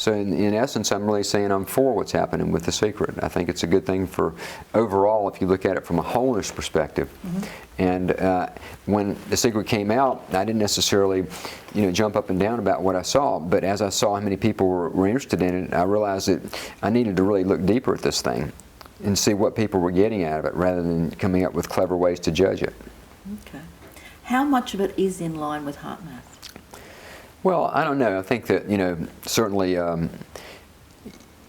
So in essence, I'm really saying I'm for what's happening with The Secret. I think it's a good thing for overall, if you look at it from a wholeness perspective. And when The Secret came out, I didn't necessarily, jump up and down about what I saw. But as I saw how many people were interested in it, I realized that I needed to really look deeper at this thing and see what people were getting out of it, rather than coming up with clever ways to judge it. Okay. How much of it is in line with Heartmath? Well, I don't know. I think that, certainly,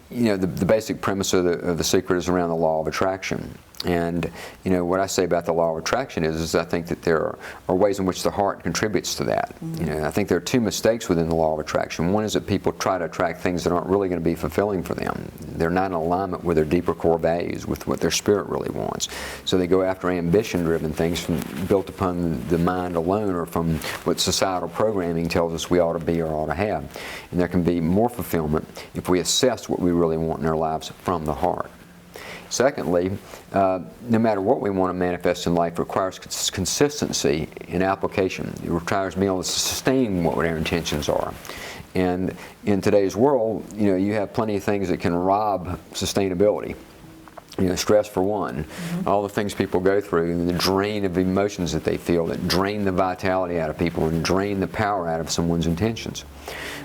the basic premise of the Secret is around the law of attraction. And, what I say about the law of attraction is I think that there are ways in which the heart contributes to that. I think there are two mistakes within the law of attraction. One is that people try to attract things that aren't really going to be fulfilling for them. They're not in alignment with their deeper core values, with what their spirit really wants. So they go after ambition-driven things built upon the mind alone, or from what societal programming tells us we ought to be or ought to have. And there can be more fulfillment if we assess what we really want in our lives from the heart. Secondly, no matter what we want to manifest in life, requires consistency in application. It requires being able to sustain what our intentions are. And in today's world, you have plenty of things that can rob sustainability. Stress for one, all the things people go through, and the drain of emotions that they feel that drain the vitality out of people and drain the power out of someone's intentions.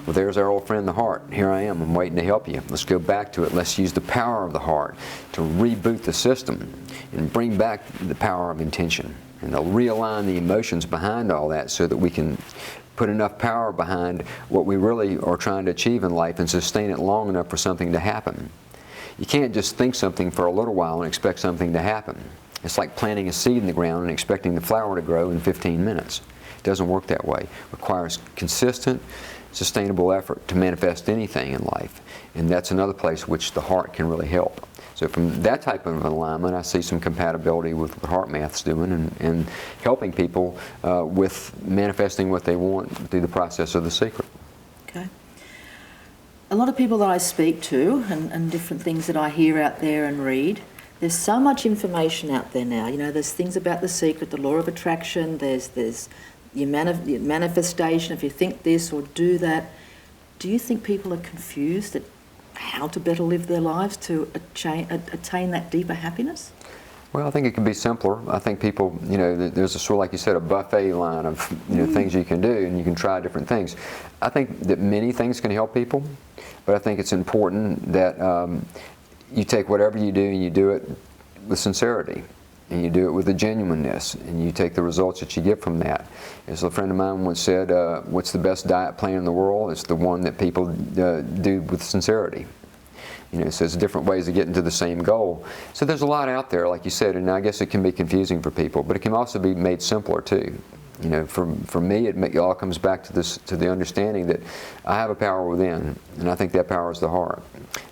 Well, there's our old friend, the heart. Here I am. I'm waiting to help you. Let's go back to it. Let's use the power of the heart to reboot the system and bring back the power of intention, and to realign the emotions behind all that, so that we can put enough power behind what we really are trying to achieve in life and sustain it long enough for something to happen. You can't just think something for a little while and expect something to happen. It's like planting a seed in the ground and expecting the flower to grow in 15 minutes. It doesn't work that way. It requires consistent, sustainable effort to manifest anything in life. And that's another place which the heart can really help. So from that type of alignment, I see some compatibility with what Heartmath's doing, and helping people with manifesting what they want through the process of The Secret. Okay. A lot of people that I speak to, and different things that I hear out there and read, there's so much information out there now. There's things about The Secret, the law of attraction, there's your manifestation, if you think this or do that. Do you think people are confused at how to better live their lives to attain that deeper happiness? Well, I think it can be simpler. I think people, there's a sort of, like you said, a buffet line of things you can do, and you can try different things. I think that many things can help people, but I think it's important that you take whatever you do and you do it with sincerity, and you do it with a genuineness, and you take the results that you get from that. As a friend of mine once said, what's the best diet plan in the world? It's the one that people do with sincerity. So there's different ways of getting to the same goal. So there's a lot out there, like you said, and I guess it can be confusing for people, but it can also be made simpler too. For me, it all comes back to the understanding that I have a power within, and I think that power is the heart.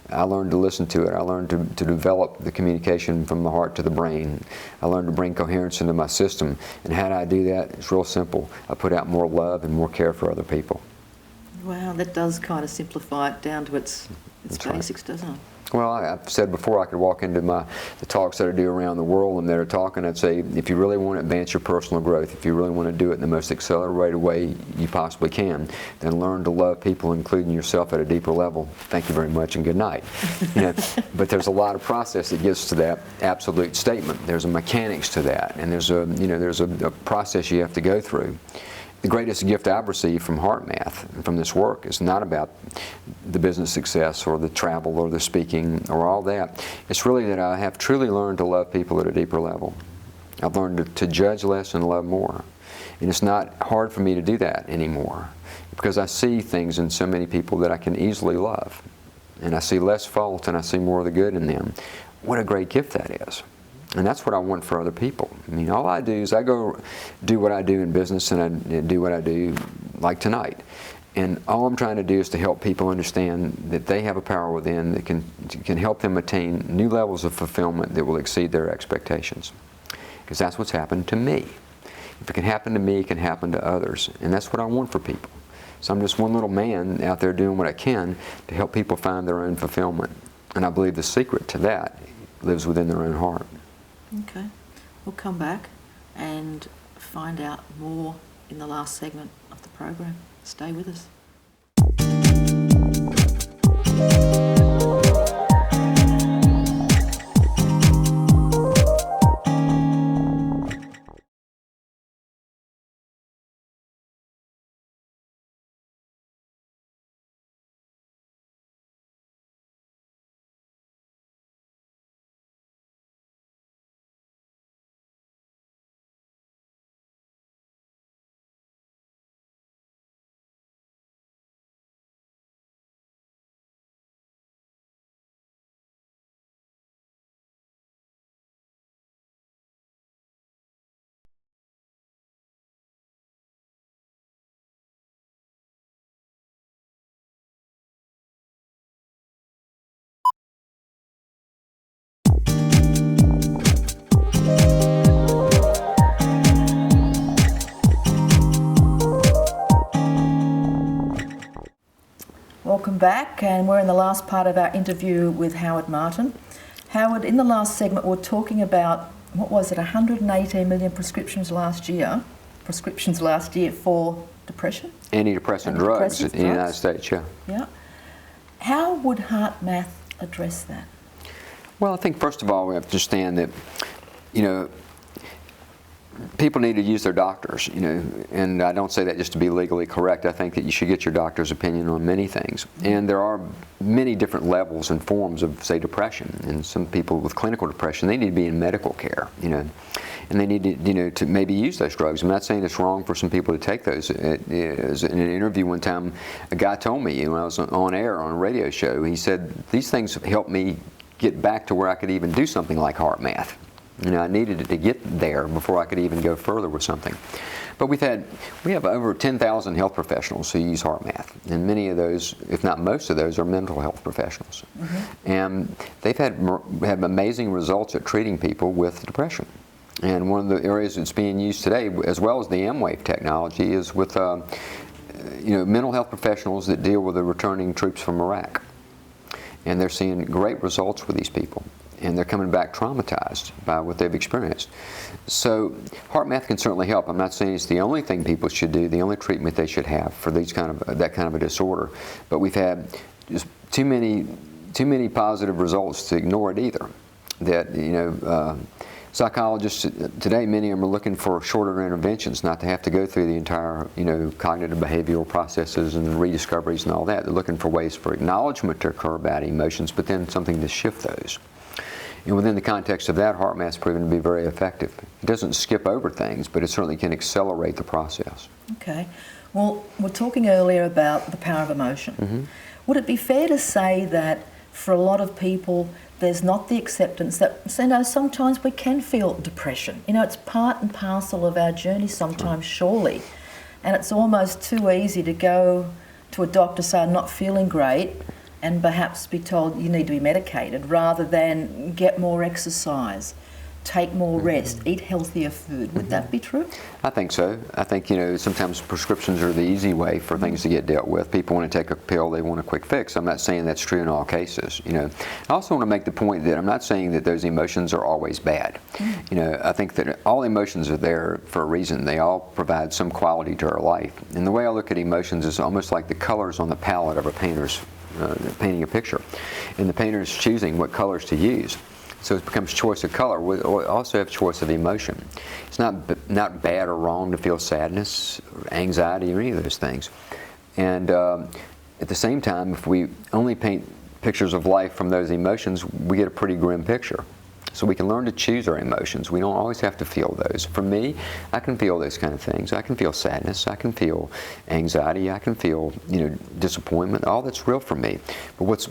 I learned to listen to it. I learned to develop the communication from the heart to the brain. I learned to bring coherence into my system. And how do I do that? It's real simple. I put out more love and more care for other people. Wow, that does kind of simplify it down to its basics, right. Doesn't it? Well, I've said before, I could walk into the talks that I do around the world, and they're talking, I'd say, if you really want to advance your personal growth, if you really want to do it in the most accelerated way you possibly can, then learn to love people, including yourself, at a deeper level. Thank you very much, and good night. But there's a lot of process that gets to that absolute statement. There's a mechanics to that, and there's a process you have to go through. The greatest gift I've received from Heartmath and from this work is not about the business success or the travel or the speaking or all that. It's really that I have truly learned to love people at a deeper level. I've learned to judge less and love more. And it's not hard for me to do that anymore, because I see things in so many people that I can easily love. And I see less fault and I see more of the good in them. What a great gift that is. And that's what I want for other people. I mean, all I do is I go do what I do in business, and I do what I do like tonight. And all I'm trying to do is to help people understand that they have a power within that can help them attain new levels of fulfillment that will exceed their expectations. Because that's what's happened to me. If it can happen to me, it can happen to others. And that's what I want for people. So I'm just one little man out there doing what I can to help people find their own fulfillment. And I believe the secret to that lives within their own heart. Okay, we'll come back and find out more in the last segment of the program. Stay with us. welcome back, and we're in the last part of our interview with Howard Martin. Howard, in the last segment we're talking about, what was it, 118 million prescriptions last year for depression? Antidepressant drugs in the United States, yeah. Yeah. How would Heartmath address that? Well, I think first of all we have to understand that, you know, people need to use their doctors, you know, and I don't say that just to be legally correct. I think that you should get your doctor's opinion on many things. And there are many different levels and forms of, say, depression. And some people with clinical depression, they need to be in medical care, you know, and they need to, you know, to maybe use those drugs. I'm not saying it's wrong for some people to take those. In an interview one time, a guy told me, you know, I was on air on a radio show, he said, these things helped me get back to where I could even do something like Heartmath. You know, I needed it to get there before I could even go further with something. But we have over 10,000 health professionals who use Heartmath, and many of those, if not most of those, are mental health professionals. And they've had amazing results at treating people with depression. And one of the areas that's being used today, as well as the M-Wave technology, is with you know, mental health professionals that deal with the returning troops from Iraq. And they're seeing great results with these people. And they're coming back traumatized by what they've experienced. So Heartmath can certainly help. I'm not saying it's the only thing people should do, the only treatment they should have for that kind of a disorder. But we've had just too many positive results to ignore it either. That, you know, psychologists today, many of them are looking for shorter interventions, not to have to go through the entire, you know, cognitive behavioral processes and rediscoveries and all that. They're looking for ways for acknowledgement to occur about emotions, but then something to shift those. And within the context of that, Heartmath's proven to be very effective. It doesn't skip over things, but it certainly can accelerate the process. Okay. Well, we're talking earlier about the power of emotion. Would it be fair to say that for a lot of people, there's not the acceptance that, you know, sometimes we can feel depression. You know, it's part and parcel of our journey sometimes, surely. And it's almost too easy to go to a doctor, say, I'm not feeling great, and perhaps be told you need to be medicated, rather than get more exercise, take more rest, eat healthier food. Would that be true? I think so. I think, you know, sometimes prescriptions are the easy way for things to get dealt with. People want to take a pill, they want a quick fix. I'm not saying that's true in all cases, you know. I also want to make the point that I'm not saying that those emotions are always bad. You know, I think that all emotions are there for a reason. They all provide some quality to our life. And the way I look at emotions is almost like the colors on the palette of a painter's painting a picture, and the painter is choosing what colors to use. So it becomes choice of color. We also have choice of emotion. It's not bad or wrong to feel sadness, or anxiety, or any of those things. And at the same time, if we only paint pictures of life from those emotions, we get a pretty grim picture. So we can learn to choose our emotions. We don't always have to feel those. For me, I can feel those kind of things. I can feel sadness. I can feel anxiety. I can feel, you know, disappointment. All that's real for me. But what's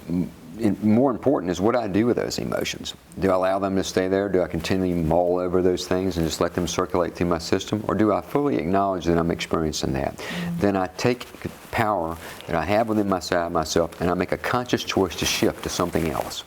more important is what I do with those emotions. Do I allow them to stay there? Do I continually mull over those things and just let them circulate through my system? Or do I fully acknowledge that I'm experiencing that? Then I take power that I have within myself and I make a conscious choice to shift to something else.